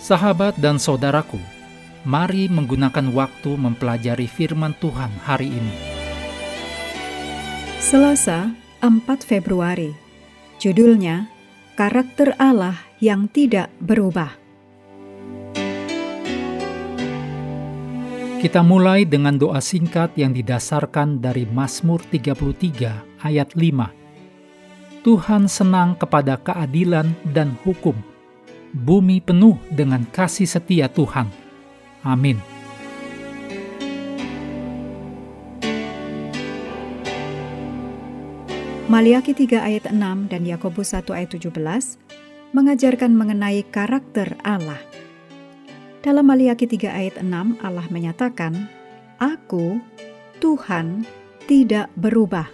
Sahabat dan saudaraku, mari menggunakan waktu mempelajari firman Tuhan hari ini. Selasa, 4 Februari. Judulnya, Karakter Allah yang Tidak Berubah. Kita mulai dengan doa singkat yang didasarkan dari Mazmur 33 ayat 5. Tuhan senang kepada keadilan dan hukum. Bumi penuh dengan kasih setia Tuhan. Amin. Maliaki 3 ayat 6 dan Yakobus 1 ayat 17 mengajarkan mengenai karakter Allah. Dalam Maliaki 3 ayat 6 Allah menyatakan, Aku, Tuhan, tidak berubah.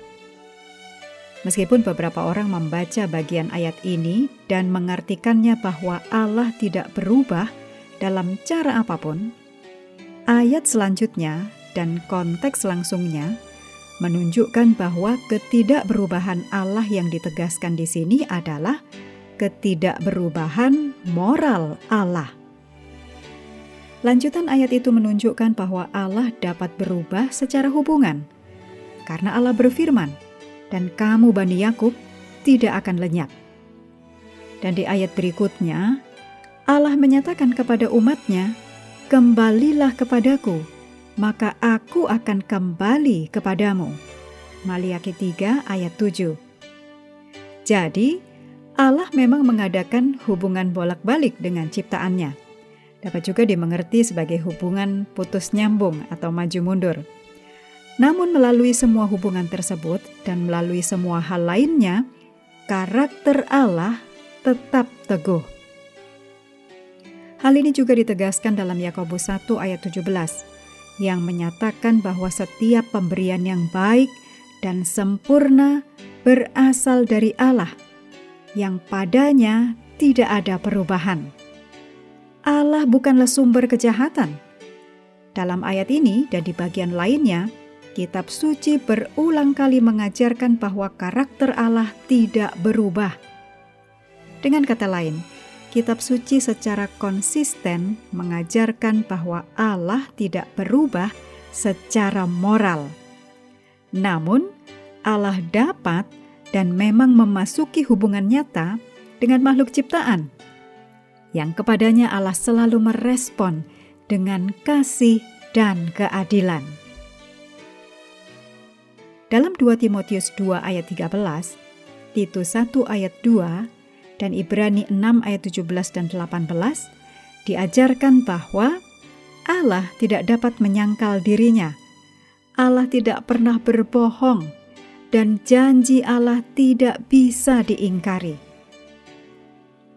Meskipun beberapa orang membaca bagian ayat ini dan mengartikannya bahwa Allah tidak berubah dalam cara apapun, ayat selanjutnya dan konteks langsungnya menunjukkan bahwa ketidakberubahan Allah yang ditegaskan di sini adalah ketidakberubahan moral Allah. Lanjutan ayat itu menunjukkan bahwa Allah dapat berubah secara hubungan, karena Allah berfirman, dan kamu Bani Yakub tidak akan lenyap. Dan di ayat berikutnya, Allah menyatakan kepada umatnya, kembalilah kepadaku, maka aku akan kembali kepadamu. Maliaki 3 ayat 7. Jadi, Allah memang mengadakan hubungan bolak-balik dengan ciptaannya. Dapat juga dimengerti sebagai hubungan putus nyambung atau maju mundur. Namun melalui semua hubungan tersebut dan melalui semua hal lainnya, karakter Allah tetap teguh. Hal ini juga ditegaskan dalam Yakobus 1 ayat 17, yang menyatakan bahwa setiap pemberian yang baik dan sempurna berasal dari Allah, yang padanya tidak ada perubahan. Allah bukanlah sumber kejahatan. Dalam ayat ini dan di bagian lainnya, Kitab Suci berulang kali mengajarkan bahwa karakter Allah tidak berubah. Dengan kata lain, Kitab Suci secara konsisten mengajarkan bahwa Allah tidak berubah secara moral. Namun, Allah dapat dan memang memasuki hubungan nyata dengan makhluk ciptaan, yang kepadanya Allah selalu merespon dengan kasih dan keadilan. Dalam 2 Timotius 2 ayat 13, Titus 1 ayat 2, dan Ibrani 6 ayat 17 dan 18, diajarkan bahwa Allah tidak dapat menyangkal dirinya. Allah tidak pernah berbohong, dan janji Allah tidak bisa diingkari.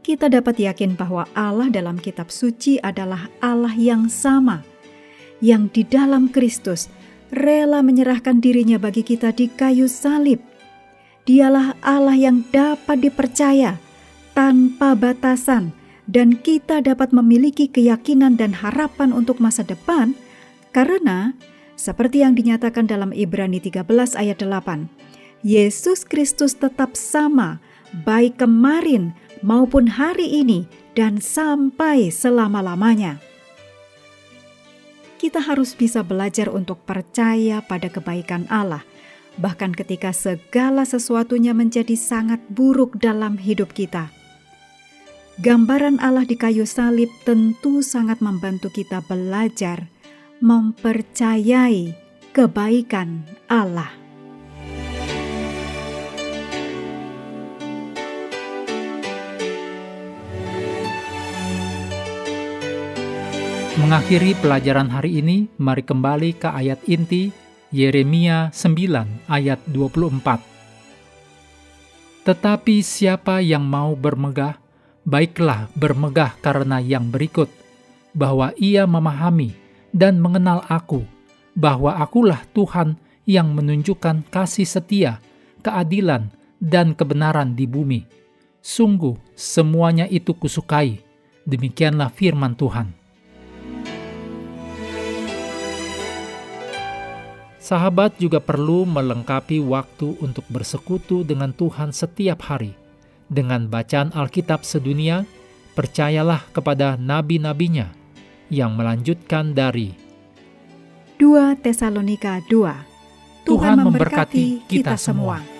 Kita dapat yakin bahwa Allah dalam kitab suci adalah Allah yang sama, yang di dalam Kristus rela menyerahkan dirinya bagi kita di kayu salib. Dialah Allah yang dapat dipercaya tanpa batasan, dan kita dapat memiliki keyakinan dan harapan untuk masa depan karena seperti yang dinyatakan dalam Ibrani 13 ayat 8, Yesus Kristus tetap sama baik kemarin maupun hari ini dan sampai selama-lamanya. Kita harus bisa belajar untuk percaya pada kebaikan Allah, bahkan ketika segala sesuatunya menjadi sangat buruk dalam hidup kita. Gambaran Allah di kayu salib tentu sangat membantu kita belajar mempercayai kebaikan Allah. Mengakhiri pelajaran hari ini, mari kembali ke ayat inti Yeremia 9 ayat 24. Tetapi siapa yang mau bermegah, baiklah bermegah karena yang berikut, bahwa ia memahami dan mengenal aku, bahwa akulah Tuhan yang menunjukkan kasih setia, keadilan, dan kebenaran di bumi. Sungguh semuanya itu kusukai, demikianlah firman Tuhan. Sahabat juga perlu melengkapi waktu untuk bersekutu dengan Tuhan setiap hari, dengan bacaan Alkitab sedunia, Percayalah kepada nabi-nabinya yang melanjutkan dari 2 Tesalonika 2. Tuhan memberkati kita semua.